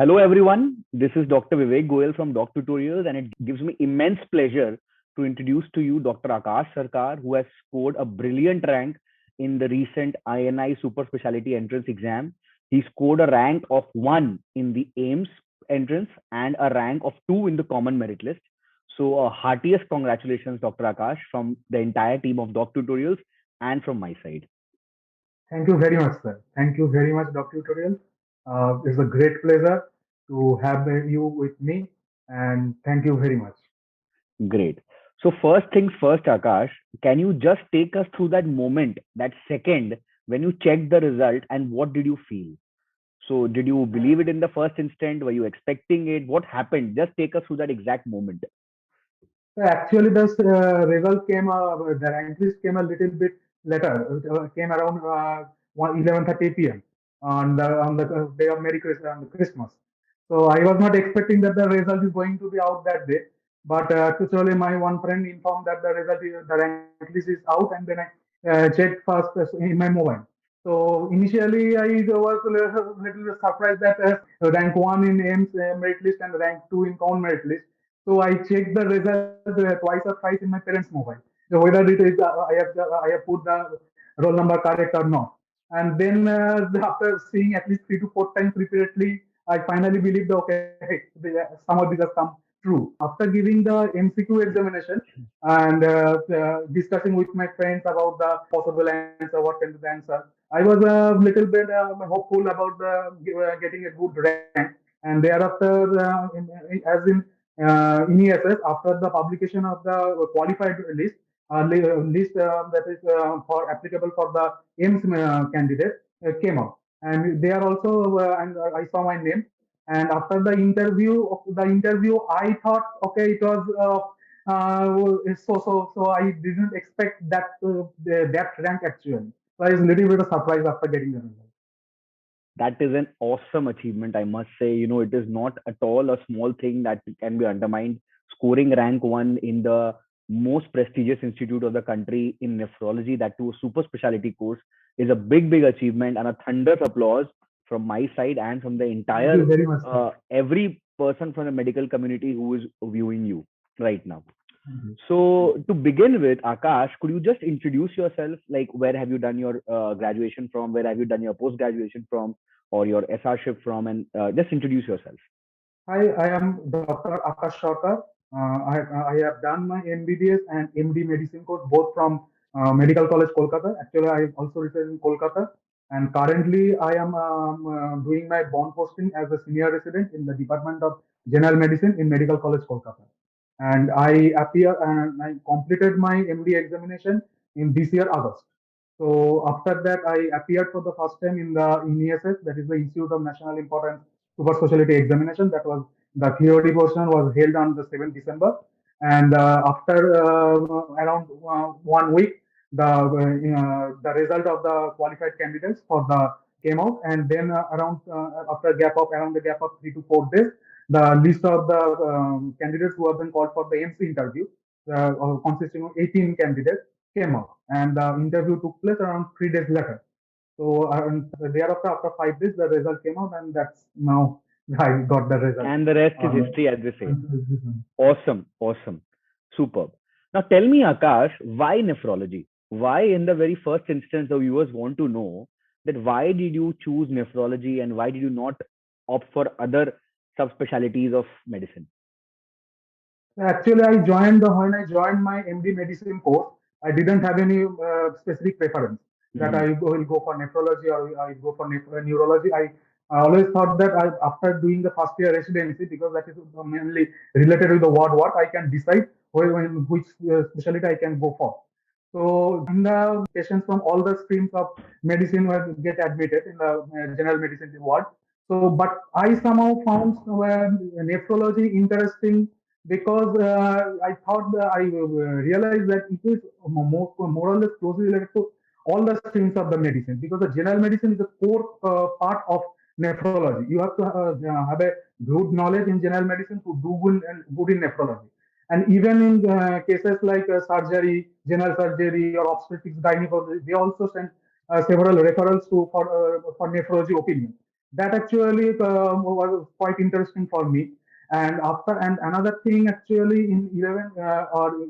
Hello, everyone. This is Dr. Vivek Goel from DocTutorials, and it gives me immense pleasure to introduce to you Dr. Akash Sarkar, who has scored a brilliant rank in the recent INI Super Specialty Entrance exam. He scored a rank of 1 in the Aiims entrance and a rank of 2 in the common merit list. So, heartiest congratulations, Dr. Akash, from the entire team of DocTutorials and from my side. Thank you very much, sir. Thank you very much, Dr. Tutorial. It's a great pleasure to have you with me, and thank you very much. Great. So first things first, Akash, can you just take us through that moment, that second when you checked the result and what did you feel? So did you believe it in the first instant? Were you expecting it? What happened? Just take us through that exact moment. So actually, this result came, the rank list came a little bit later. It came around 11:30 p.m. on the day of Christmas. So I was not expecting that the result is going to be out that day. But actually, my one friend informed that the rank list is out, and then I checked first in my mobile. So initially, I was a little bit surprised that rank one in Aims merit list and rank two in common merit list. So I checked the result twice or thrice in my parents' mobile. So whether it is I have put the roll number correct or not. And then after seeing at least 3 to 4 times repeatedly, I finally believed okay, some of these have come true. After giving the MCQ examination and discussing with my friends about the possible answer, what can be the answer, I was a little bit hopeful about getting a good rank. And thereafter, as in ESS, after the publication of the qualified list, list that is for applicable for the Aims candidate came out, and they are also and I saw my name. And after the interview, I thought okay, it was so I didn't expect that rank actually. So I was a little bit of surprise after getting the result. That is an awesome achievement, I must say. It is not at all a small thing that can be undermined. Scoring rank one in the most prestigious institute of the country in nephrology, that too a super specialty course, is a big, big achievement and a thunderous applause from my side and from the Thank you entire very much, sir. every person from the medical community who is viewing you right now. Thank you. So to begin with, Akash, could you just introduce yourself? Like, where have you done your graduation from? Where have you done your post graduation from, or your SRship from? And just introduce yourself. Hi, I am Dr. Akash Sarkar. I have done my MBBS and MD medicine course both from Medical College Kolkata. Actually, I also reside in Kolkata, and currently I am doing my bond posting as a senior resident in the Department of General Medicine in Medical College Kolkata. And I completed my MD examination in this year August. So after that, I appeared for the first time in ESS, that is the Institute of National Importance Super Specialty Examination. That was the theory portion was held on the 7th December, and after around 1 week, the result of the qualified candidates for the came out, and then around after a gap of around the gap of 3 to 4 days, the list of the candidates who have been called for the MC interview, consisting of 18 candidates, came out, and the interview took place around 3 days later. So thereafter, after 5 days, the result came out, and that's now I got the result. And the rest is Uh, history, as they say. Awesome, awesome, superb. Now tell me, Akash, why nephrology? Why, in the very first instance, the viewers want to know that why did you choose nephrology and why did you not opt for other subspecialties of medicine? Actually, when I joined my MD medicine course, I didn't have any specific preference that Hmm. will go for nephrology or I go for neurology. I always thought that after doing the first year residency, because that is mainly related with the ward work, I can decide which specialty I can go for. So in the patients from all the streams of medicine will get admitted in the general medicine ward. So, but I somehow found nephrology interesting because I thought that I realized that it is more or less closely related to all the streams of the medicine, because the general medicine is a core part of nephrology. You have to have a good knowledge in general medicine to do good in nephrology. And even in cases like surgery, general surgery or obstetrics, gynecology, they also send several referrals for nephrology opinion. That actually was quite interesting for me. And after, and another thing actually in 11 or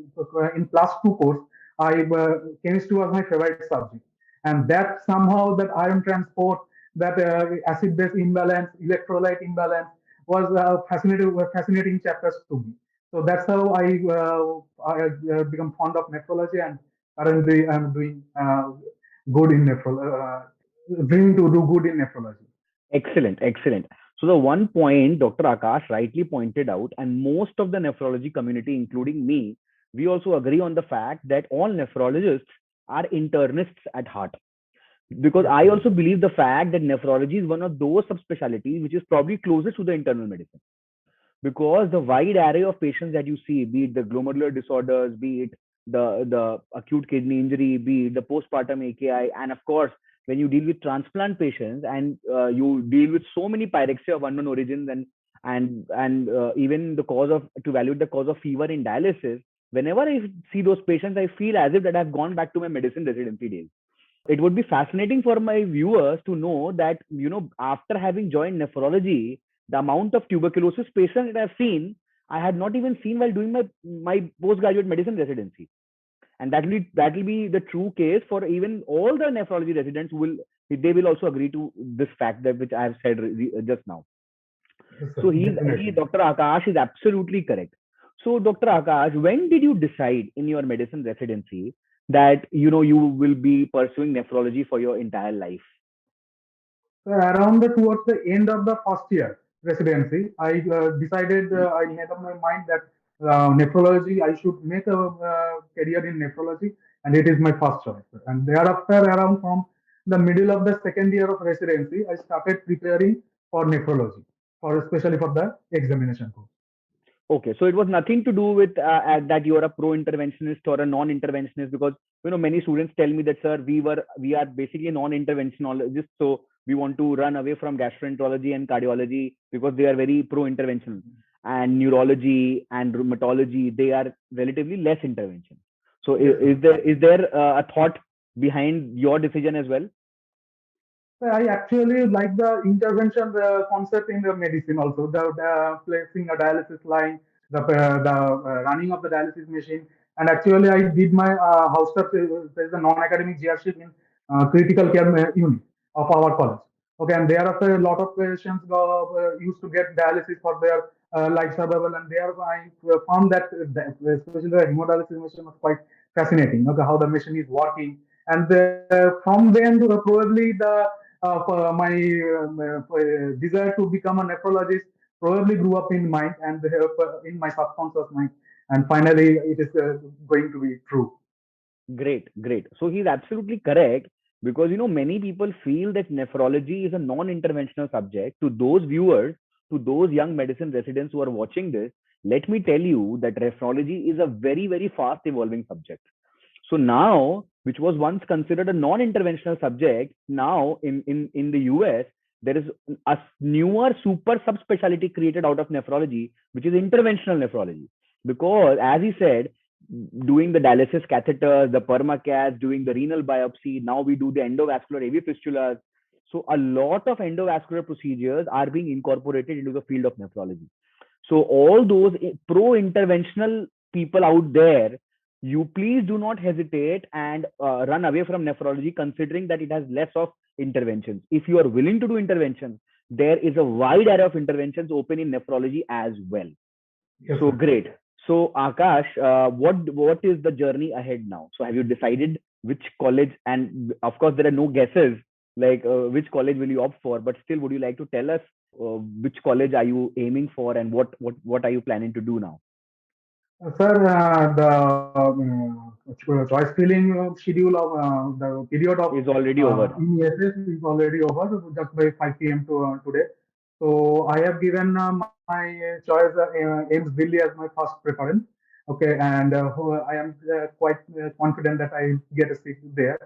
in plus two course, I chemistry was my favorite subject, and that somehow that ion transport, that acid base imbalance, electrolyte imbalance was fascinating chapters to me. So that's how I become fond of nephrology, and currently I'm doing good in nephrology, dreaming to do good in nephrology. Excellent, excellent. So the one point Dr. Akash rightly pointed out, and most of the nephrology community, including me, we also agree on the fact that all nephrologists are internists at heart. Because Yes, I sir. also believe the fact that nephrology is one of those subspecialties which is probably closest to the internal medicine, because the wide array of patients that you see, be it the glomerular disorders, be it the acute kidney injury, be it the postpartum AKI, and of course, when you deal with transplant patients and you deal with so many pyrexia of unknown origins and even the cause of to evaluate the cause of fever in dialysis, whenever I see those patients, I feel as if that I've gone back to my medicine residency days. It would be fascinating for my viewers to know that, after having joined nephrology, the amount of tuberculosis patients that I've seen, I had not even seen while doing my postgraduate medicine residency. And that will be the true case for even all the nephrology residents who will they will also agree to this fact that which I have said just now. Yes, So sir. he Definitely. Dr. Akash is absolutely correct. So Dr. Akash, when did you decide in your medicine residency that you will be pursuing nephrology for your entire life? So around towards the end of the first year residency, I decided, I made up my mind that nephrology, I should make a career in nephrology, and it is my first choice. And thereafter, around from the middle of the second year of residency, I started preparing for nephrology, for especially for the examination course. Okay, so it was nothing to do with that you are a pro interventionist or a non interventionist, because many students tell me that, sir, we are basically non interventionologists, so we want to run away from gastroenterology and cardiology because they are very pro intervention, and neurology and rheumatology, they are relatively less intervention. So Yes, sir. is there a thought behind your decision as well? So I actually like the intervention concept in the medicine also, the placing a dialysis line, the running of the dialysis machine. And actually, I did my house stuff. There's a non-academic GRship in critical care unit of our college. Okay, and thereafter, a lot of patients used to get dialysis for their life survival, and there I found that, especially the hemodialysis machine was quite fascinating. Okay, how the machine is working, and from then probably my desire to become a nephrologist probably grew up in mind and in my subconscious mind, and finally it is going to be true. Great, great. So he's absolutely correct, because many people feel that nephrology is a non-interventional subject. To those viewers, to those young medicine residents who are watching this, let me tell you that nephrology is a very, very fast evolving subject. So now, which was once considered a non-interventional subject, now in the US, there is a newer super subspecialty created out of nephrology, which is interventional nephrology. Because as he said, doing the dialysis catheters, the permacats, doing the renal biopsy, now we do the endovascular AV fistulas. So a lot of endovascular procedures are being incorporated into the field of nephrology. So all those pro-interventional people out there, you please do not hesitate and run away from nephrology, considering that it has less of interventions. If you are willing to do interventions, there is a wide array of interventions open in nephrology as well. Yes, So sir. great. So Akash, what is the journey ahead now? So have you decided which college? And of course, there are no guesses like which college will you opt for. But still, would you like to tell us which college are you aiming for, and what are you planning to do now? Sir, the choice filling schedule of the period of Is already over. ESS is already over just by 5 p.m. to today. So I have given my choice Aims Delhi as my first preference. Okay, and I am quite confident that I get a seat there.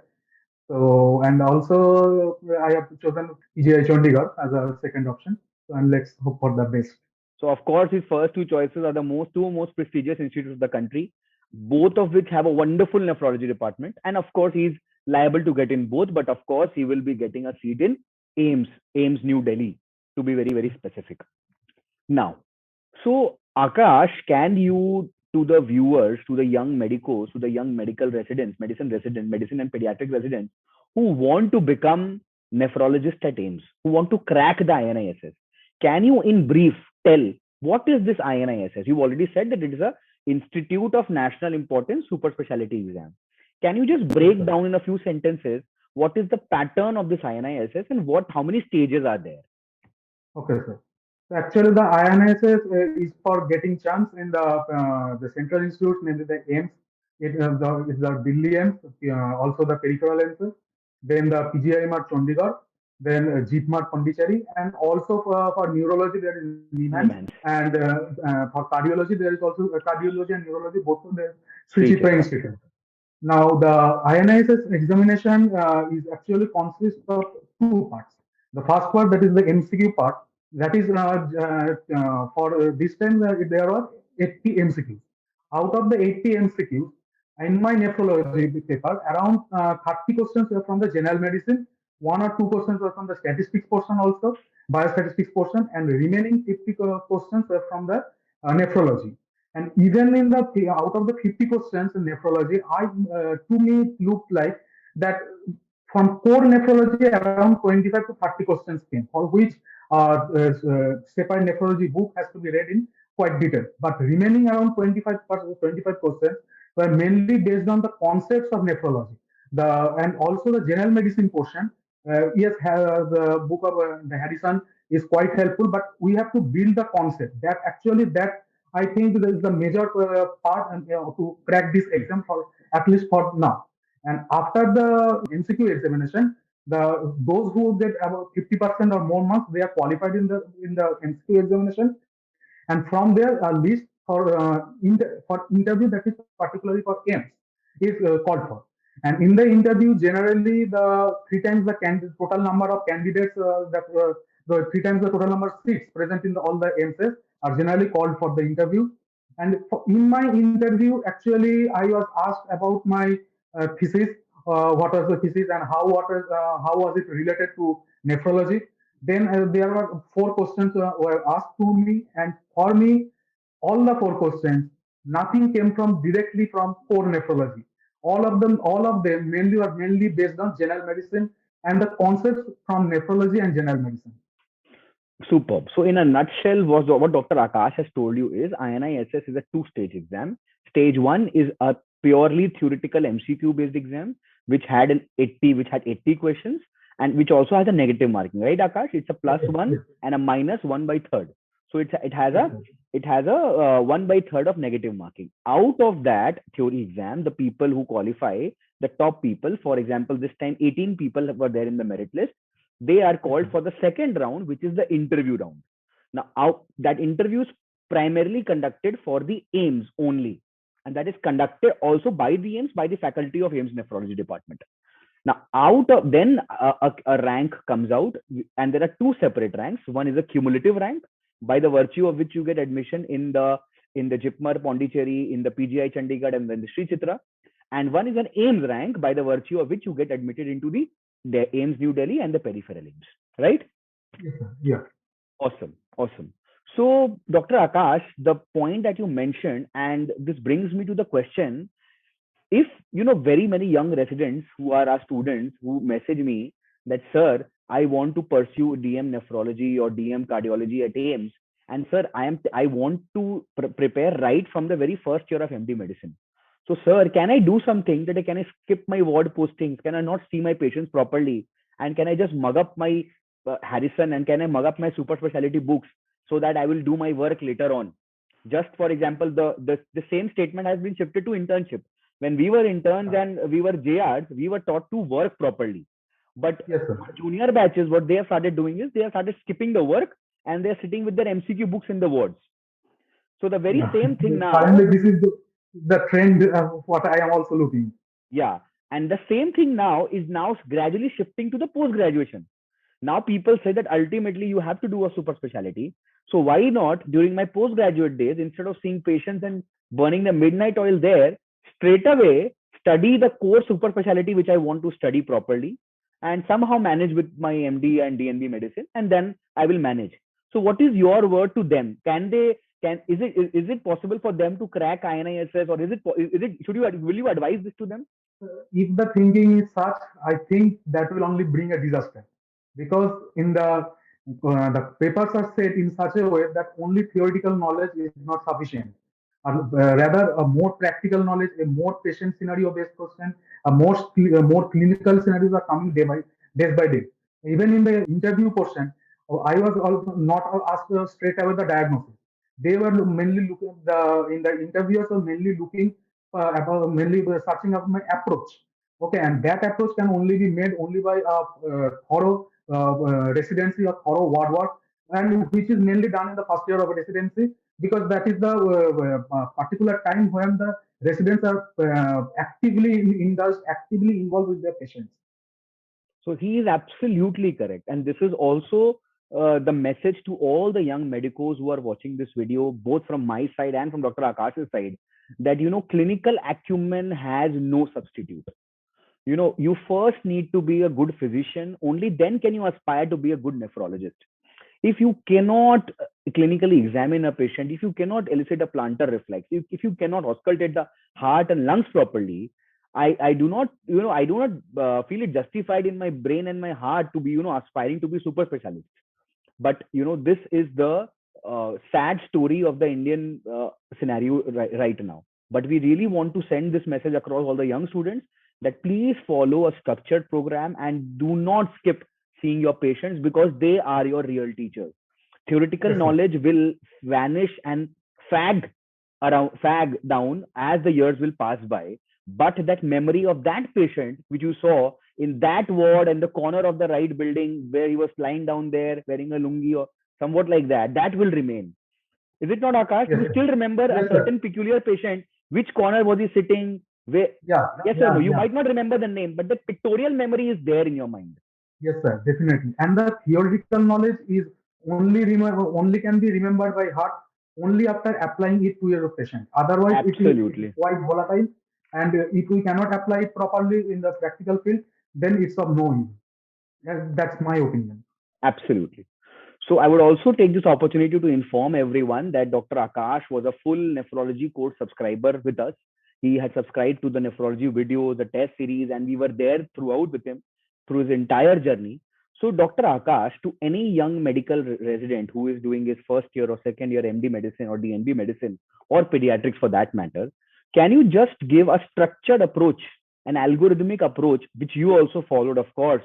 So, and also I have chosen PGI Chandigarh as a second option. So, and let's hope for the best. So of course, his first two choices are the two most prestigious institutes of the country, both of which have a wonderful nephrology department. And of course, he's liable to get in both, but of course, he will be getting a seat in Aims, Aims New Delhi, to be very, very specific. Now, so Akash, can you, to the viewers, to the young medicos, to the young medical residents, medicine and pediatric residents who want to become nephrologists at Aims, who want to crack the INISS, can you, in brief, tell what is this INISS? You've already said that it is a Institute of National Importance Super Specialty Exam. Can you just Yes, break sir. down in a few sentences what is the pattern of this INISS and how many stages are there? Okay, sir. So actually, the INSS is for getting chance in the central institutes, mainly the AIMS. It's the Delhi AIMS, also the peripheral AIMS, then the PGIMR Chandigarh, then JIPMAR Pondicherry, and also for neurology there is NIMHANS, Nimans, and for cardiology there is also cardiology and neurology both from the Sri Sri Chitra Chitra. Institute. Now, the INISS examination is actually consists of two parts. The first part, that is the MCQ part, that is for this time there are 80 MCQs. Out of the 80 MCQs, in my nephrology paper, around 30 questions were from the general medicine, one or two questions were from the statistics portion also, biostatistics portion, and remaining 50 questions were from the nephrology. And even in the out of the 50 questions in nephrology, I to me it looked like that from core nephrology around 25 to 30 questions came, for which separate nephrology book has to be read in quite detail. But remaining around 25 questions were mainly based on the concepts of nephrology. And also the general medicine portion. Yes, the book of the Harrison is quite helpful, but we have to build the concept. That actually that I think that is the major part and to crack this exam for at least for now. And after the MCQ examination, those who get about 50% or more marks, they are qualified in the MCQ examination, and from there a list for interview that is particularly for AIMS is called for. And in the interview, generally the three times the total number of candidates the three times the total number of seats present in all the AIMSs are generally called for the interview. And in my interview, actually, I was asked about my thesis, what was the thesis, and how was it related to nephrology. Then there were four questions were asked to me, and for me, all the four questions, nothing came from directly from core nephrology. All of them mainly based on general medicine and the concepts from nephrology and general medicine. Superb. So, in a nutshell, what Dr. Akash has told you is INISS is a two-stage exam. Stage one is a purely theoretical MCQ based exam, which had 80 questions, and which also has a negative marking, right, Akash? It's a plus Yes, one yes, and a minus one by third. So yes, sir. it has a one by third of negative marking. Out of that theory exam, the people who qualify, the top people, for example, this time 18 people were there in the merit list, they are Yes, called sir. for the second round, which is the interview round. Now, that interview is primarily conducted for the AIMS only, and that is conducted also by the AIMS, by the faculty of AIMS nephrology department. Now, out of then a rank comes out, and there are two separate ranks. One is a cumulative rank, by the virtue of which you get admission in the JIPMER Pondicherry, in the PGI Chandigarh, and then the Sri Chitra. And one is an AIMS rank, by the virtue of which you get admitted into the AIMS New Delhi and the peripheral AIMS. Right? Yes, sir. Yeah. Awesome. Awesome. So, Dr. Akash, the point that you mentioned, and this brings me to the question, if very many young residents who are our students who message me that, sir, I want to pursue DM nephrology or DM cardiology at AIMS, and sir, I want to prepare right from the very first year of MD medicine. So, sir, can I do something that can I skip my ward postings? Can I not see my patients properly? And can I just mug up my Harrison, and can I mug up my super specialty books so that I will do my work later on? Just for example, the same statement has been shifted to internship. When we were interns and we were JRs, we were taught to work properly. But Yes, sir. junior batches, what they have started doing is they have started skipping the work and they're sitting with their MCQ books in the wards. So the very Yeah. same thing now, Currently, this is the trend of what I am also looking. yeah, and the same thing now is now gradually shifting to the post graduation. Now people say that ultimately you have to do a super specialty. So why not during my postgraduate days, instead of seeing patients and burning the midnight oil there, straight away study the core super specialty which I want to study properly, and somehow manage with my MD and DNB medicine, and then I will manage. So what is your word to them? Can they, can, is it possible for them to crack INISS, or is it, should you, will you advise this to them? If the thinking is such, I think that will only bring a disaster, because in the papers are set in such a way that only theoretical knowledge is not sufficient. Rather, a more practical knowledge, a more patient scenario based question, more clinical scenarios are coming day by day. Even in the interview portion, I was not asked straight away the diagnosis. They were mainly looking, the in the interviewers were mainly looking about, mainly searching of my approach. Okay, and that approach can only be made only by a thorough residency or thorough ward work, and which is mainly done in the first year of residency, because that is the particular time when the residents are actively indulged, actively involved with their patients. So he is absolutely correct. And this is also the message to all the young medicos who are watching this video, both from my side and from Dr. Akash's side, that, clinical acumen has no substitute. You first need to be a good physician. Only then can you aspire to be a good nephrologist. If you cannot clinically examine a patient, if you cannot elicit a plantar reflex, if you cannot auscultate the heart and lungs properly, I do not, I do not feel it justified in my brain and my heart to be, aspiring to be super specialist. But this is the sad story of the Indian scenario right now. But we really want to send this message across all the young students, that please follow a structured program and do not skip seeing your patients, because they are your real teachers. Theoretical Yes, sir. knowledge will vanish and fag down as the years will pass by, but that memory of that patient which you saw in that ward and the corner of the right building, where he was lying down there wearing a lungi or somewhat like that, that will remain. Is it not, Akash? Yes, You sir. still remember a Yes, sir. certain peculiar patient? Which corner was he sitting? Where? Yeah, Yes or no? yeah, You yeah. might not remember the name, but the pictorial memory is there in your mind. Yes, sir, definitely. And the theoretical knowledge is only can be remembered by heart only after applying it to your patient. Otherwise, it is Absolutely. quite volatile. And if we cannot apply it properly in the practical field, then it's of no use. That's my opinion. Absolutely. So I would also take this opportunity to inform everyone that Dr. Akash was a full nephrology course subscriber with us. He had subscribed to the nephrology videos, the test series, and we were there throughout with him through his entire journey. So, Dr. Akash, to any young medical resident who is doing his first year or second year MD medicine or DNB medicine or pediatrics for that matter, can you just give a structured approach, an algorithmic approach, which you also followed, of course,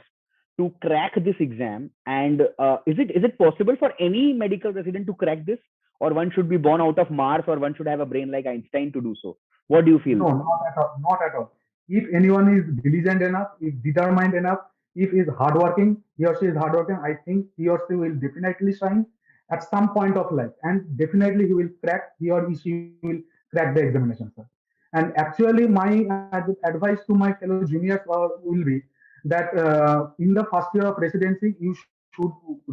to crack this exam? And is it possible for any medical resident to crack this, or one should be born out of Mars, or one should have a brain like Einstein to do so? What do you feel? No, not at all. Not at all. If anyone is diligent enough, if determined enough, if is hardworking, he or she is hardworking, I think he or she will definitely shine at some point of life, and definitely he will crack. He or she will crack the examination, sir. And actually, my advice to my fellow juniors will be that in the first year of residency, you should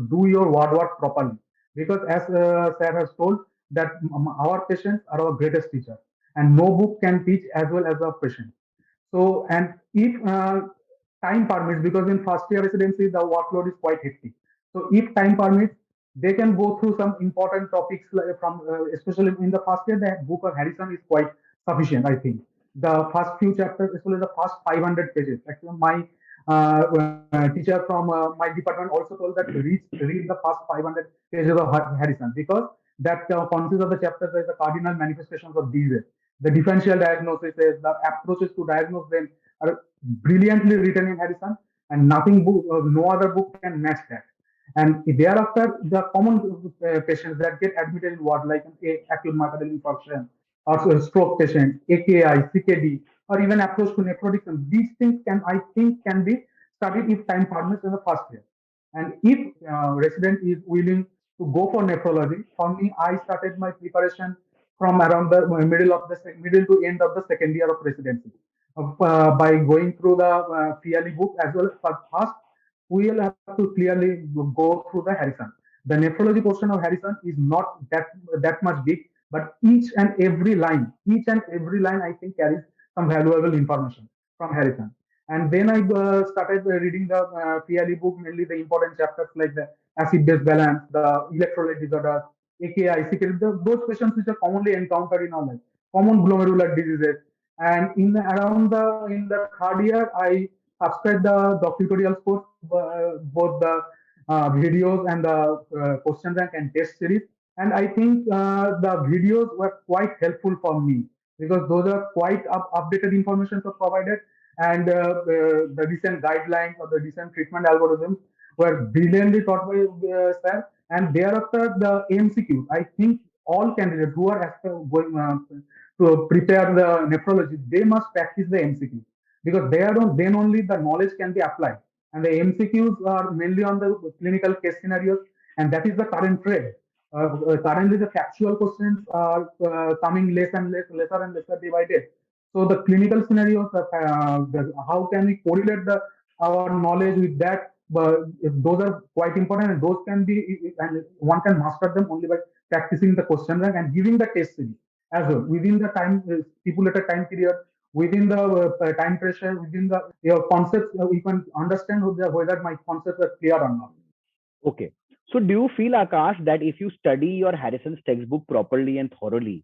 do your ward work properly, because as sir has told, that our patients are our greatest teacher, and no book can teach as well as a patient. So, and if time permits, because in first year residency the workload is quite hectic. So, if time permits, they can go through some important topics from, especially in the first year, the book of Harrison is quite sufficient. I think the first few chapters, especially the first 500 pages. Actually, my teacher from my department also told that read the first 500 pages of Harrison, because that consists of the chapters as the cardinal manifestations of disease, the differential diagnosis, the approaches to diagnose them are brilliantly written in Harrison, and no other book can match that. And thereafter, the common patients that get admitted in ward, like acute myocardial infarction, or stroke patients, AKI, CKD, or even approach to nephrotic, these things can, I think, can be studied if time permits in the first year. And if resident is willing to go for nephrology, for me, I started my preparation from around the middle to end of the second year of residency, by going through the PLE book as well. As first, we will have to clearly go through the Harrison. The nephrology portion of Harrison is not that much big, but each and every line, I think, carries some valuable information from Harrison. And then I started reading the PLE book, mainly the important chapters like the acid-base balance, the electrolyte disorders, AKI, secret, those questions which are commonly encountered in our life, common glomerular diseases. And in around in the third year, I subscribed the DocTutorials course, both the videos and the question rank and test series. And I think the videos were quite helpful for me because those are quite updated information are provided, and the recent guidelines or the recent treatment algorithms were brilliantly taught by sir. And thereafter, the MCQ, I think all candidates who are going to prepare the nephrology, they must practice the MCQ because they are then only the knowledge can be applied. And the MCQs are mainly on the clinical case scenarios, and that is the current trend. Currently, the factual questions are coming less and less, lesser and lesser day by day. So the clinical scenarios, how can we correlate our knowledge with that? But those are quite important, and those can be, and one can master them only by practicing the question rank and giving the test series as well within the time stipulated time period, within the time pressure, within the your concepts. You can understand whether my concepts are clear or not. Okay. So do you feel, Akash, that if you study your Harrison's textbook properly and thoroughly,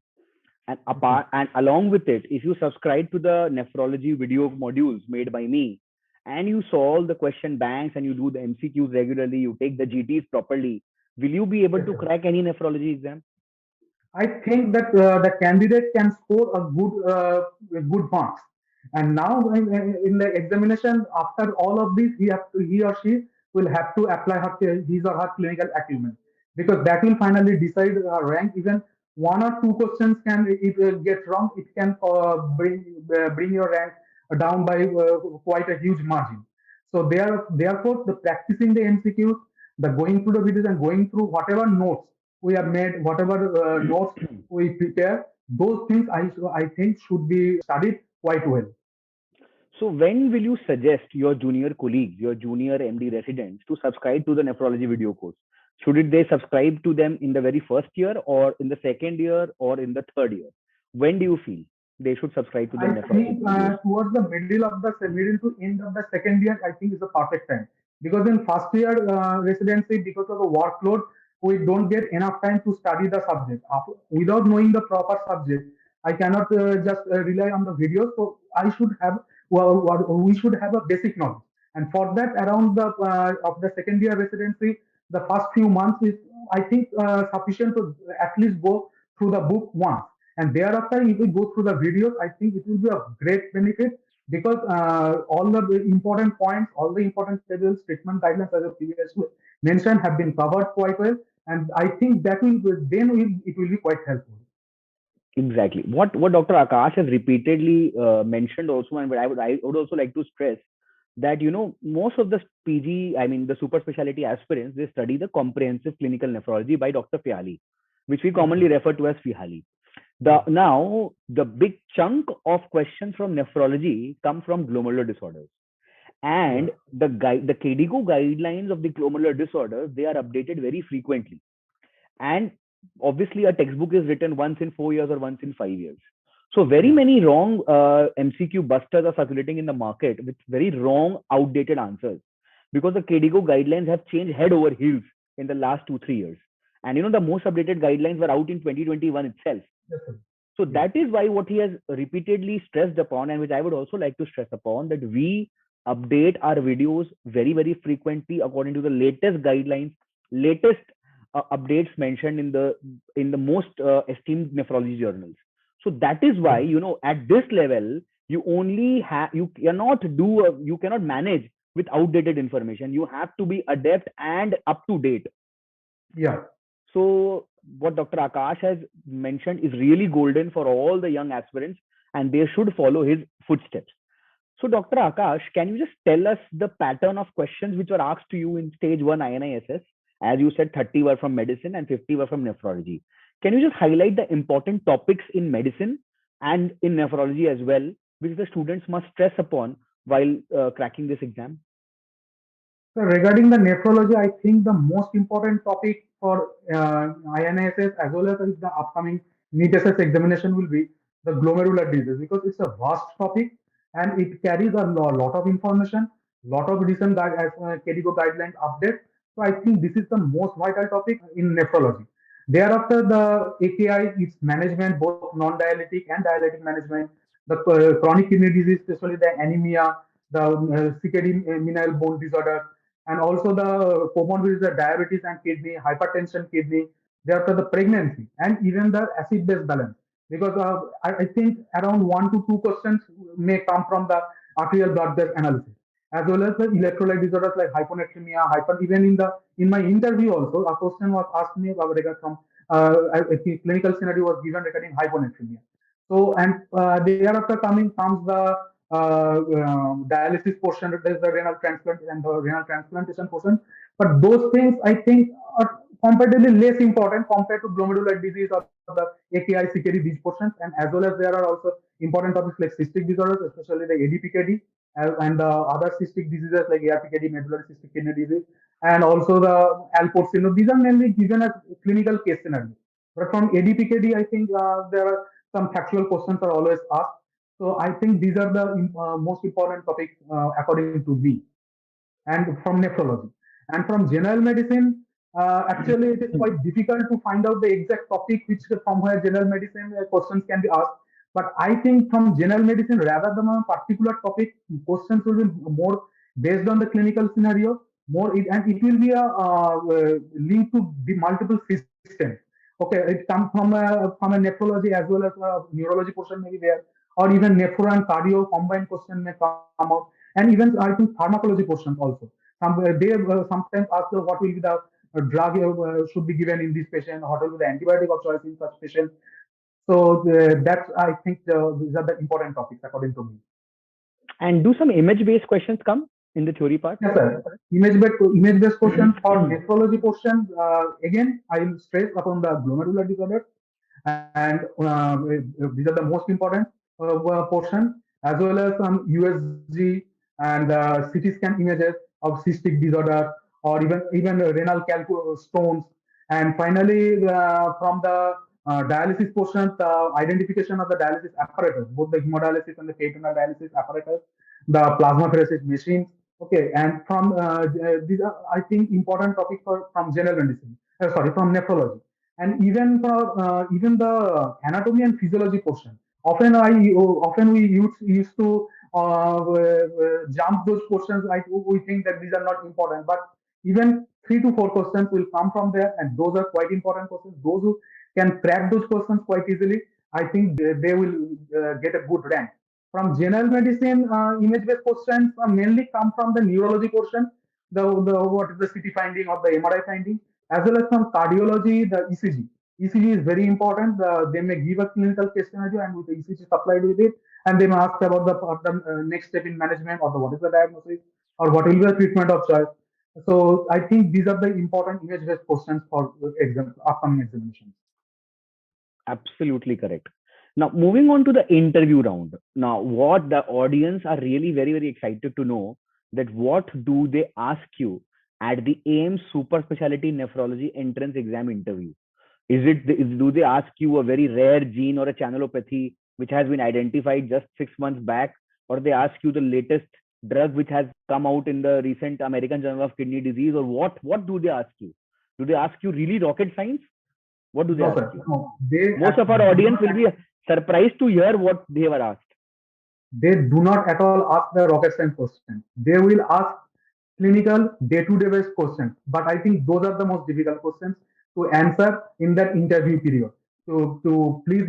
and apart and along with it, if you subscribe to the nephrology video modules made by me, and you solve the question banks and you do the MCQs regularly, you take the GTs properly, will you be able Yes, to sir. crack any nephrology exam? I think that the candidate can score a good marks. And now in the examination, after all of this, he or she will have to apply his or her clinical acumen because that will finally decide rank. Even one or two questions can, if get wrong, it can bring your rank down by quite a huge margin. So therefore, the practicing the MCQs, the going through the videos and going through whatever notes we have made, whatever notes we prepare, those things I think should be studied quite well. So when will you suggest your junior colleagues, your junior MD residents, to subscribe to the nephrology video course? Should it they subscribe to them in the very first year, or in the second year, or in the third year? When do you feel they should subscribe to the I nephrology think videos? towards the middle to end of the second year, I think is the perfect time because in first year residency, because of the workload, we don't get enough time to study the subject. Without knowing the proper subject, I cannot just rely on the videos. So I should have, we should have a basic knowledge, and for that, around the of the second year residency, the first few months is I think sufficient to at least go through the book once, and thereafter if we go through the videos, I think it will be a great benefit because all the important points, all the important schedules, treatment guidelines as I previously mentioned have been covered quite well, and I think that it will be quite helpful. Exactly. What Dr. Akash has repeatedly mentioned also, and I would also like to stress that most of the PG, I mean the super specialty aspirants, they study the comprehensive clinical nephrology by Dr. Fiali, which we Yes, commonly sir. refer to as Fihali. The Yes. now the big chunk of questions from nephrology come from glomerular disorders, Yeah. and the KDIGO guidelines of the glomerular disorders, they are updated very frequently. And obviously, a textbook is written once in 4 years or once in 5 years. So very Yeah. many wrong MCQ busters are circulating in the market with very wrong, outdated answers because the KDIGO guidelines have changed head over heels in the last 2 3 years. And the most updated guidelines were out in 2021 itself. Yes, sir. So Yeah. that is why what he has repeatedly stressed upon, and which I would also like to stress upon, that we update our videos very, very frequently according to the latest guidelines, latest updates mentioned in the most esteemed nephrology journals. So that is why Yeah. at this level you cannot manage with outdated information. You have to be adept and up to date. Yeah. So what Dr. Akash has mentioned is really golden for all the young aspirants, and they should follow his footsteps. So Dr. Akash, can you just tell us the pattern of questions which were asked to you in stage 1 INISS? As you said, 30 were from medicine and 50 were from nephrology. Can you just highlight the important topics in medicine and in nephrology as well, which the students must stress upon while cracking this exam? So regarding the nephrology, I think the most important topic for INSS as well as the upcoming NEET SS examination will be the glomerular disease because it's a vast topic, and it carries a lot of information, lot of recent KDIGO guidelines updates. So I think this is the most vital topic in nephrology. Thereafter, the AKI, its management, both non-dialytic and dialytic management, the chronic kidney disease, especially the anemia, the CKD mineral bone disorder, and also the comorbidities, the diabetes and kidney, hypertension kidney, thereafter the pregnancy, and even the acid-base balance. Because I think around 1 to 2 questions may come from the arterial blood gas analysis, as well as the electrolyte disorders like hyponatremia, even in my interview also, a question was asked me about from a clinical scenario was given regarding hyponatremia. So, and thereafter comes the dialysis portion, there's the renal transplant and the renal transplantation portion. But those things I think are comparatively less important compared to glomerular disease or the AKI, CKD, these portions, and as well as there are also important topics like cystic disorders, especially the ADPKD, and the other cystic diseases like ARPKD, medullary cystic kidney disease, and also the Alport syndrome. These are mainly given as clinical case scenarios. But from ADPKD, I think there are some factual questions are always asked. So I think these are the most important topics according to me, and from nephrology. And from general medicine, actually it is quite difficult to find out the exact topic which from where general medicine questions can be asked. But I think from general medicine, rather than a particular topic, questions will be more based on the clinical scenario, and it will be a link to the multiple systems. Okay, it comes from a nephrology as well as a neurology portion maybe there, or even nephro and cardio combined question may come out, and even I think pharmacology portions also. They sometimes ask what will be the drug should be given in this patient, what will be the antibiotic of choice in such patient. So that's I think these are the important topics according to me. And do some image-based questions come in the theory part? Yes, sir. Image-based question for nephrology portion. Again, I will stress upon the glomerular disorder, and these are the most important portion, as well as some USG and CT scan images of cystic disorder, or even renal stones. And finally, from the dialysis portion, the identification of the dialysis apparatus, both the hemodialysis and the peritoneal dialysis apparatus, the plasmapheresis machines. Okay, and from these are, I think, important topics for from general medicine. Sorry, from nephrology, and even the anatomy and physiology portion. Often we used to jump those questions. Like we think that these are not important, but even 3 to 4 questions will come from there, and those are quite important questions. Those who can crack those questions quite easily, I think they will get a good rank. From general medicine, image-based questions mainly come from the neurology portion, the what is the CT finding or the MRI finding, as well as from cardiology, the ECG. ECG is very important. They may give a clinical case scenario, and with the ECG supplied with it, and they may ask about the next step in management, or what is the diagnosis, or what will be the treatment of choice. So I think these are the important image-based questions for upcoming examinations. Absolutely correct. Now, moving on to the interview round. Now, what the audience are really very, very excited to know that what do they ask you at the Aims Super Specialty Nephrology entrance exam interview? Do they ask you a very rare gene or a channelopathy which has been identified just 6 months back, or they ask you the latest drug which has come out in the recent American Journal of Kidney Disease, or what do they ask you? Do they ask you really rocket science? What do they No, ask sir. you? No, they Most of our do audience not. will be surprised to hear what they were asked. They do not at all ask the rocket science questions. They will ask clinical day-to-day based questions. But I think those are the most difficult questions to answer in that interview period. To please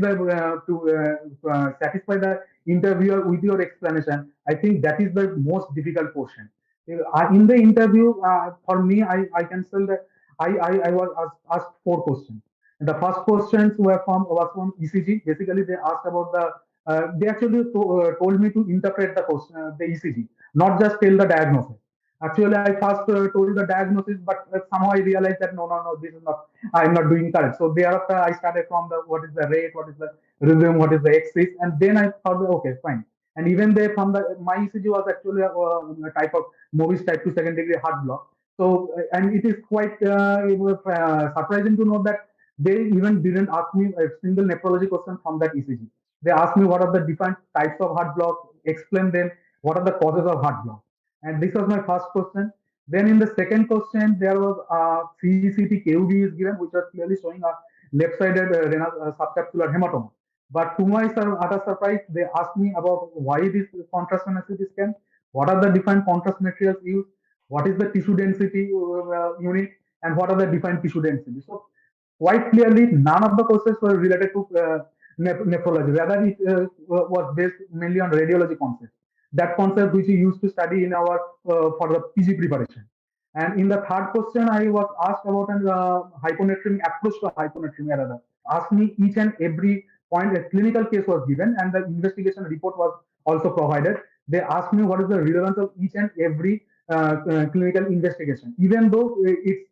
satisfy the interviewer with your explanation, I think that is the most difficult portion. In the interview, for me, I can say that I was asked 4 questions. The first questions was from ECG. Basically, they asked about they actually told me to interpret the question, the ECG, not just tell the diagnosis. Actually, I first told the diagnosis, but somehow I realized that no, this is not. I'm not doing correct. So thereafter, I started from the what is the rate, what is the rhythm, what is the axis, and then I thought, okay, fine. And even there, from the my ECG was actually a type of Mobius type 2 second degree heart block. So, and it is quite it was, surprising to know that they even didn't ask me a single nephrology question from that ECG. They asked me what are the different types of heart block, explain them what are the causes of heart block. And this was my first question. Then in the second question, there was CECT KUB is given, which was clearly showing a left-sided renal subcapsular hematoma. But to my utter surprise, they asked me about why this contrast CT scan, what are the different contrast materials used, what is the tissue density unit, and what are the defined tissue density. So quite clearly, none of the questions were related to nephrology. Rather, it was based mainly on radiology concept. That concept which we used to study in our for the PG preparation. And in the third question, I was asked about an hyponatremia approach to hyponatremia. Rather, asked me each and every point. A clinical case was given, and the investigation report was also provided. They asked me what is the relevance of each and every clinical investigation, even though it's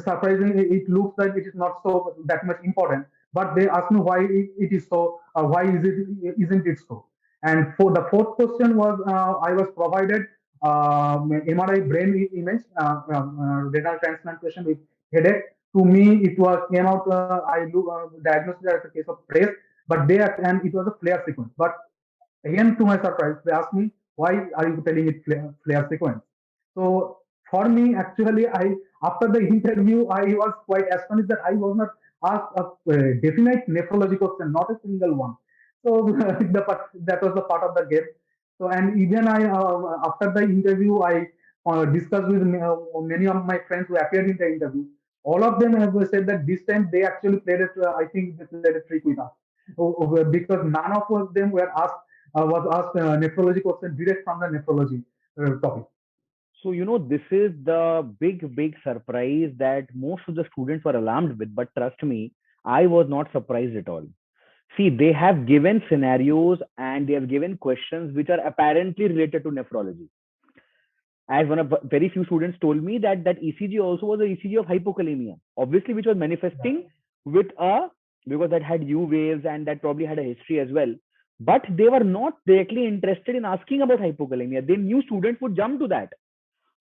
surprisingly it looks like it is not so that much important. But they asked me why it is so, why is it isn't it so? And for the fourth question was I was provided MRI brain image, renal transplantation with headache. To me, it was came out. I diagnosed it as a case of PRES, but they and it was a flare sequence. But again, to my surprise, they asked me, why are you telling it flare sequence? So for me, actually, I after the interview, I was quite astonished that I was not asked a definite nephrology question, not a single one. So that was the part of the game. So and even I after the interview, I discussed with many of my friends who appeared in the interview. All of them have said that this time they actually played it. I think they played a trick with us because none of them were asked was asked nephrology question direct from the nephrology topic. So, this is the big surprise that most of the students were alarmed with. But trust me, I was not surprised at all. See, they have given scenarios and they have given questions which are apparently related to nephrology. As one of very few students told me that ECG also was a ECG of hypokalemia, obviously, which was manifesting with a because that had U waves and that probably had a history as well. But they were not directly interested in asking about hypokalemia. They knew students would jump to that.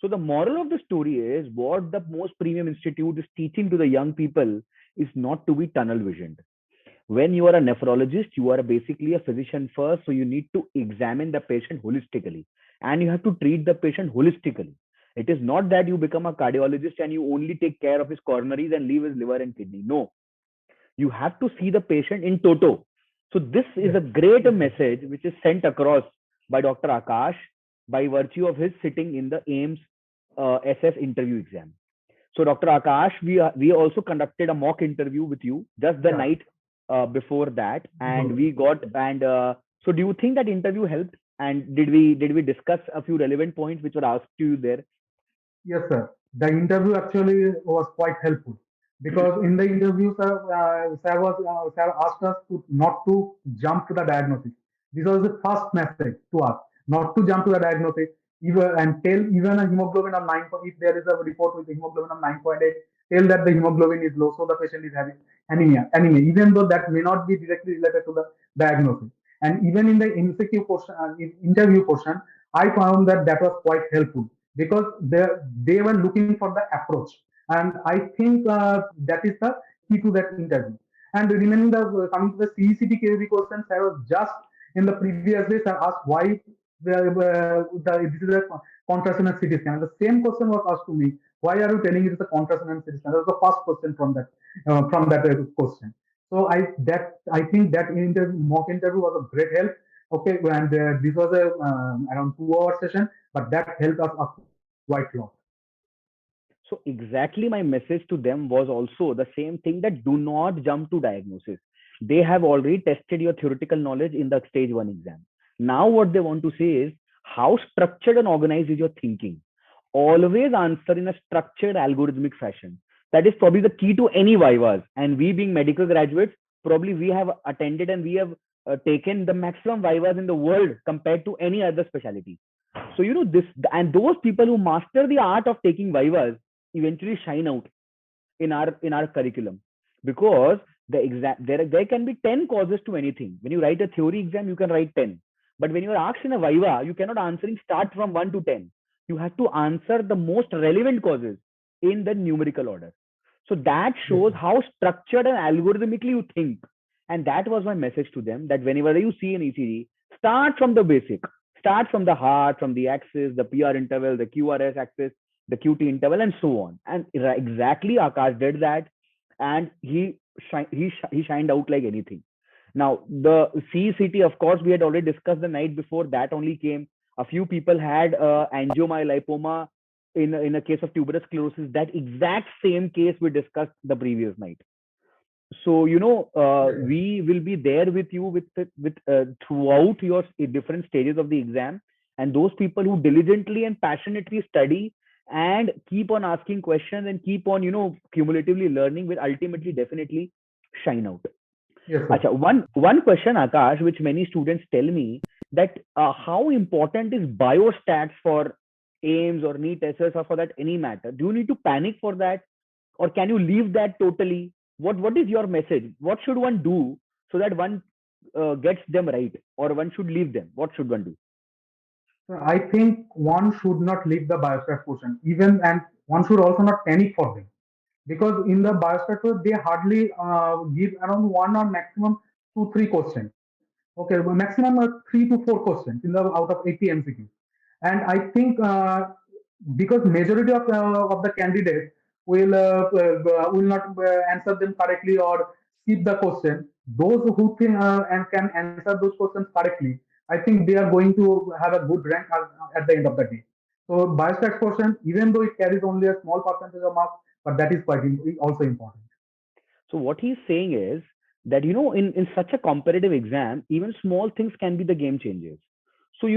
So the moral of the story is what the most premium institute is teaching to the young people is not to be tunnel visioned. When you are a nephrologist, you are basically a physician first. So you need to examine the patient holistically and you have to treat the patient holistically. It is not that you become a cardiologist and you only take care of his coronaries and leave his liver and kidney. No, you have to see the patient in toto. So this is Yes. a great message which is sent across by Dr. Akash by virtue of his sitting in the Aiims SF interview exam. So Dr. Akash, we also conducted a mock interview with you just the Yeah. night before that, and Good. we got and so do you think that interview helped? And did we discuss a few relevant points which were asked to you there? Yes, sir. The interview actually was quite helpful because in the interview, sir asked us to not to jump to the diagnosis. This was the first message to us, not to jump to the diagnosis. Even and tell even a hemoglobin of 9. If there is a report with hemoglobin of 9.8, tell that the hemoglobin is low, so the patient is having anemia. Anemia, even though that may not be directly related to the diagnosis. And even in the MCQ portion, interview portion, I found that that was quite helpful because they were looking for the approach, and I think that is the key to that interview. And remaining the coming to the CECT KV questions, I was just in the previous days I asked why this is a contrastinal CT scan. The same question was asked to me. Why are you telling it is a contrastinal CT scan? That was the first question from that question. So I think that mock interview was a great help. Okay, and this was a around 2 hour session, but that helped us quite a lot. So exactly my message to them was also the same thing that do not jump to diagnosis. They have already tested your theoretical knowledge in the stage one exam. Now what they want to say is how structured and organized is your thinking. Always answer in a structured algorithmic fashion. That is probably the key to any vivas. And we being medical graduates, probably we have attended and we have taken the maximum vivas in the world compared to any other specialty. So this, and those people who master the art of taking vivas eventually shine out in our curriculum, because there can be 10 causes to anything. When you write a theory exam, you can write 10, but when you are asked in a viva, you cannot answering start from 1 to 10. You have to answer the most relevant causes in the numerical order. So that Yes, shows sir. how structured and algorithmically you think. And that was my message to them, that whenever you see an ECG, Start from the basic. Start from the heart, from the axis, the PR interval, the QRS axis, the QT interval, and so on. And exactly Akash did that, and he shined out like anything. Now the CCT, of course, we had already discussed the night before. That only came. A few people had angiomyolipoma in a case of tuberous sclerosis. That exact same case we discussed the previous night. So we will be there with you with throughout your different stages of the exam, and those people who diligently and passionately study and keep on asking questions and keep on cumulatively learning will ultimately definitely shine out. Yes, sir. Acha, one question, Akash, which many students tell me, that how important is biostats for Aims or Neet SS, or for that any matter? Do you need to panic for that, or can you leave that totally? What is your message? What should one do so that one gets them right, or one should leave them? What should one do? So I think one should not leave the biostat portion, even, and one should also not panic for them, because in the biostat they hardly give around one or maximum 2 3 questions. Okay, well, maximum 3 to 4 questions in the out of 80 MCQs, and I think because majority of the candidates will not answer them correctly or skip the question. Those who think and can answer those questions correctly, I think they are going to have a good rank at the end of the day. So biostats question, even though it carries only a small percentage of marks, but that is quite also important. So what he's saying is that in such a competitive exam, even small things can be the game changers. So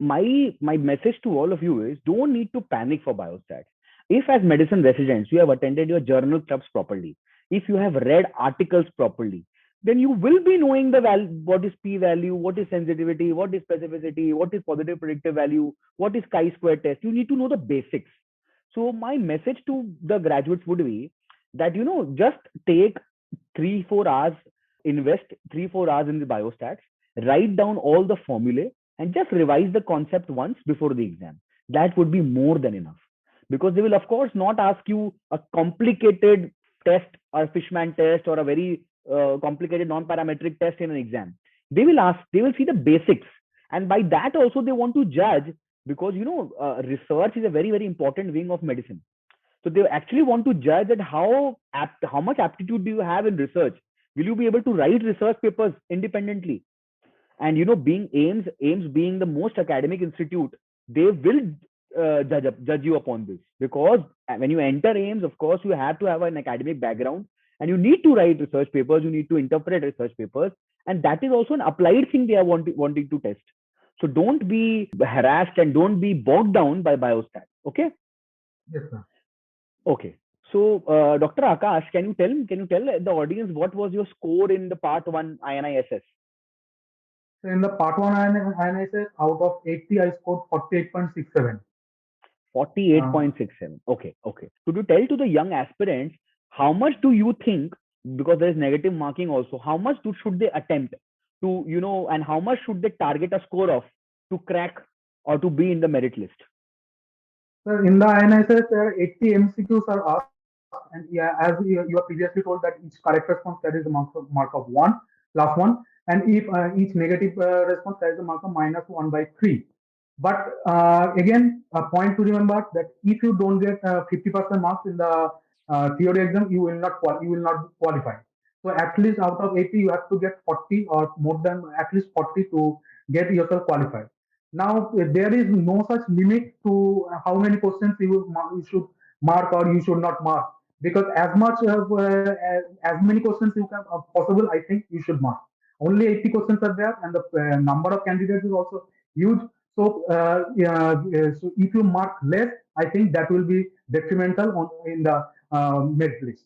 my message to all of you is, don't need to panic for biostats. If as medicine residents you have attended your journal clubs properly, if you have read articles properly, then you will be knowing the value, what is p value, what is sensitivity, what is specificity, what is positive predictive value, what is chi-square test. You need to know the basics. So my message to the graduates would be that just take 3 4 hours, invest 3 4 hours in the biostats, write down all the formulae, and just revise the concept once before the exam. That would be more than enough, because they will of course not ask you a complicated test, or a fishman test, or a very complicated non-parametric test in an exam. They will see the basics, and by that also they want to judge, because research is a very very important wing of medicine. So they actually want to judge that how much aptitude do you have in research. Will you be able to write research papers independently? And being Aims being the most academic institute, they will judge you upon this, because when you enter Aims, of course you have to have an academic background, and you need to write research papers, you need to interpret research papers, and that is also an applied thing they are wanting to test. So don't be harassed and don't be bogged down by biostat. Okay. Yes, sir. Okay. So, Dr. Akash, can you tell the audience what was your score in the part one INISS? So in the part one INSS, out of 80, I scored 48.67. Uh, 48.67. Okay, okay. Could you tell to the young aspirants, how much do you think, because there is negative marking also, how much should they attempt to, and how much should they target a score of to crack or to be in the merit list? So in the INSS, there are 80 MCQs are asked, and yeah, as you have previously told that each correct response carries a mark of one, plus one, and if each negative response carries a mark of -1/3. But again, a point to remember that if you don't get 50% marks in the theory exam, you will not qualify. So at least out of 80, you have to get 40 or more than at least 40 to get yourself qualified. Now there is no such limit to how many questions you should mark or you should not mark, because as much as many questions you can possible, I think you should mark. Only 80 questions are there, and the number of candidates is also huge. So so if you mark less, I think that will be detrimental in the merit list.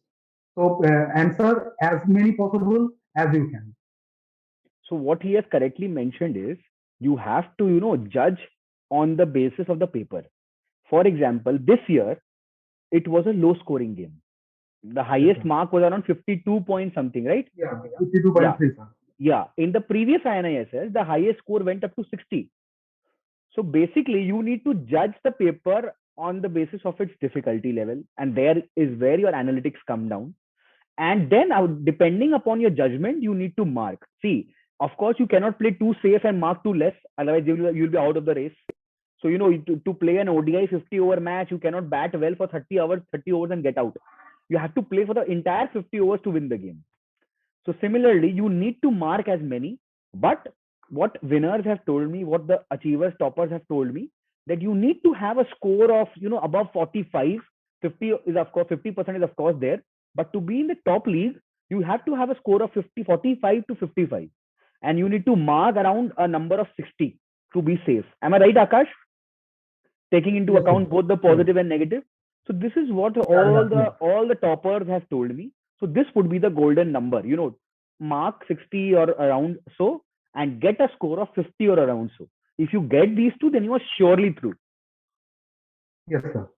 So answer as many possible as you can. So what he has correctly mentioned is, you have to, judge on the basis of the paper. For example, this year, it was a low scoring game. The Yes, highest sir. mark was around 52 point something, right? Yeah, Yeah. 52.3, sir. Yeah. In the previous INISS, the highest score went up to 60. So basically, you need to judge the paper on the basis of its difficulty level. And there is where your analytics come down. And then, depending upon your judgment, you need to mark. See, Of course, you cannot play too safe and mark too less, otherwise you'll be out of the race. So to play an ODI 50 over match, you cannot bat well for 30 overs and get out. You have to play for the entire 50 overs to win the game. So similarly, you need to mark as many, but what winners have told me, what the achievers, toppers have told me, that you need to have a score of above 45. 50 is of course 50% is of course there, but to be in the top league, you have to have a score of 50, 45 to 55, and you need to mark around a number of 60 to be safe. Am I right, Akash? Taking into Yes, sir. account both the Sure. positive and negative. So this is what Yeah, yeah, yeah. all the toppers have told me. So this would be the golden number. Mark 60 or around so, and get a score of 50 or around so. If you get these two, then you are surely through. Yes, sir.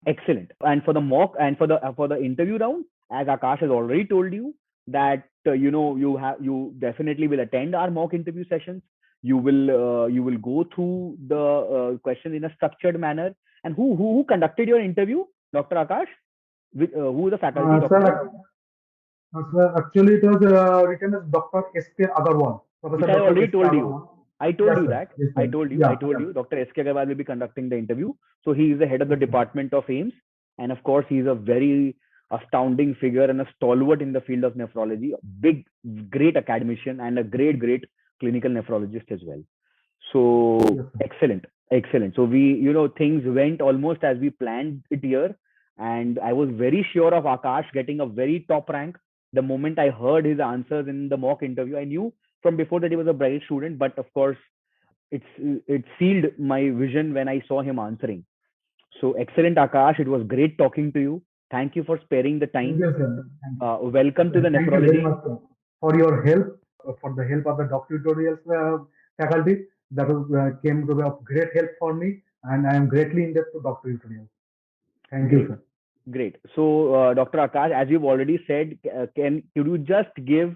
Excellent. And for the mock and for the interview round, as Akash has already told you that you definitely will attend our mock interview sessions. You will go through the question in a structured manner. And who conducted your interview, Dr. Akash? Who is the faculty doctor? Sir, sir, actually, it was written as Dr. S.K. Agarwal, Which Professor I Dr. already S.K. told you. Agarwal. I told Yes, you sir. that. Yes, I sir. told you. I Yeah, told yeah. you. Dr. S.K. Agarwal will be conducting the interview. So he is the head of the Yes, sir. department of Aims, and of course he is a very astounding figure and a stalwart in the field of nephrology. A big, great academician and a great clinical nephrologist as well. So Yes, sir. excellent, excellent. So things went almost as we planned it here, and I was very sure of Akash getting a very top rank. The moment I heard his answers in the mock interview, I knew from before that he was a bright student. But of course, it sealed my vision when I saw him answering. So excellent, Akash. It was great talking to you. Thank you for sparing the Thank time. you, sir. Thank you. Welcome to the Thank you very nephrology. much, sir, for your help, for the help of the DocTutorials faculty. That came to be of great help for me, and I am greatly indebted to DocTutorials. Thank you, Great. sir. Great. So, Dr. Akash, as you've already said, could you just give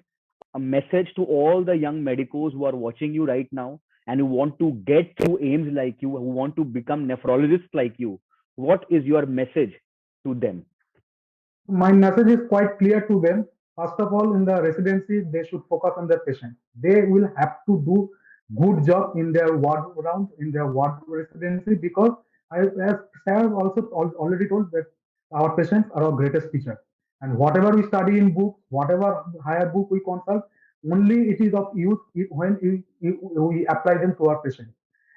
a message to all the young medicos who are watching you right now and who want to get through aims like you, who want to become nephrologists like you? What is your message to them? My message is quite clear to them. First of all, in the residency, they should focus on their patient. They will have to do good job in their ward round, in their ward residency, because as Sarah also already told that our patients are our greatest teacher. And whatever we study in books, whatever higher book we consult, only it is of use when we apply them to our patients.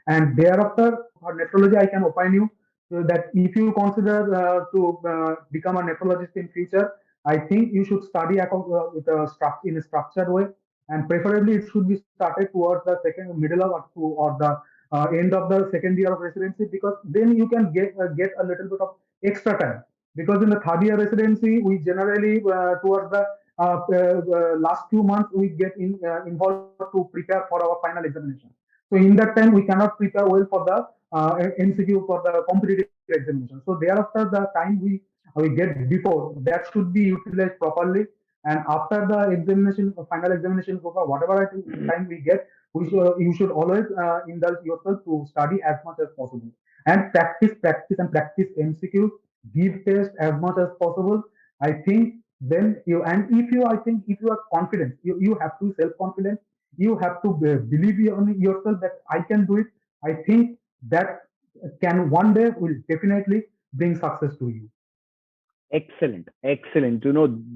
And thereafter, for nephrology, I can opine you that if you consider to become a nephrologist in future, I think you should study with a in a structured way, and preferably it should be started towards the second middle of or the end of the second year of residency, because then you can get a little bit of extra time. Because in the third year residency, we generally towards the last few months we get involved to prepare for our final examination. So in that time, we cannot prepare well for the MCQ for the competitive examination. So thereafter, the time we get before that should be utilized properly. And after the examination, final examination paper, whatever time we get, you should always indulge yourself to study as much as possible and practice MCQs, give test as much as possible. I think then you and if you I think if you are confident, you have to be self confident, you have to believe in yourself that I can do it. I think that can one day will definitely bring success to you. Excellent. Excellent.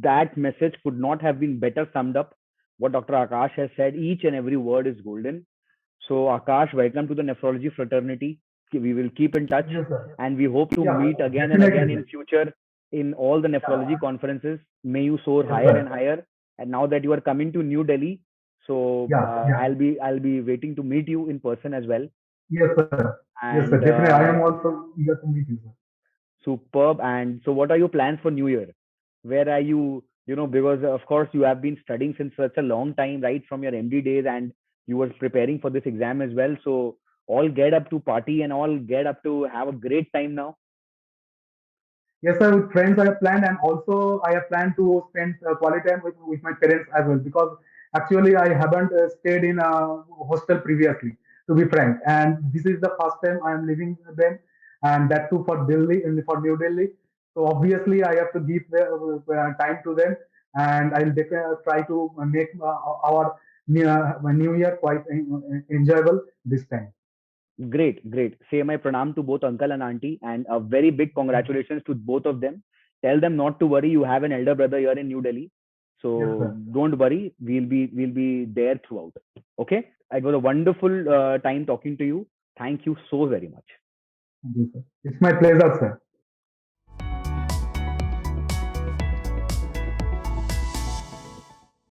That message could not have been better summed up. What Dr. Akash has said, each and every word is golden. So, Akash, welcome to the nephrology fraternity. We will keep in touch, Yes, sir. and we hope to Yeah, meet again and definitely, again in sir. future in all the nephrology Yeah, conferences. May you soar yes, higher and sir. higher. And now that you are coming to New Delhi, so Yeah, yeah. I'll be waiting to meet you in person as well. Yes, sir. Yes, sir. And Definitely. I am also eager to meet you, sir. superb. And so, what are your plans for New Year? Where are you? Because of course you have been studying since such a long time, right, from your MD days, and you were preparing for this exam as well. So all get up to party and all get up to have a great time now. Yes, sir. With friends, I have planned, and also I have planned to spend quality time with my parents as well. Because actually, I haven't stayed in a hostel previously, to be frank. And this is the first time I am living with them, and that too for Delhi, for New Delhi. So obviously, I have to give time to them, and I'll try to make our New Year quite enjoyable this time. Great, great. Say my pranam to both uncle and auntie, and a very big congratulations to both of them. Tell them not to worry. You have an elder brother here in New Delhi, Yes, so sir. don't worry. We'll be there throughout. Okay. It was a wonderful time talking to you. Thank you so very much. Thank you, sir. It's my pleasure, sir.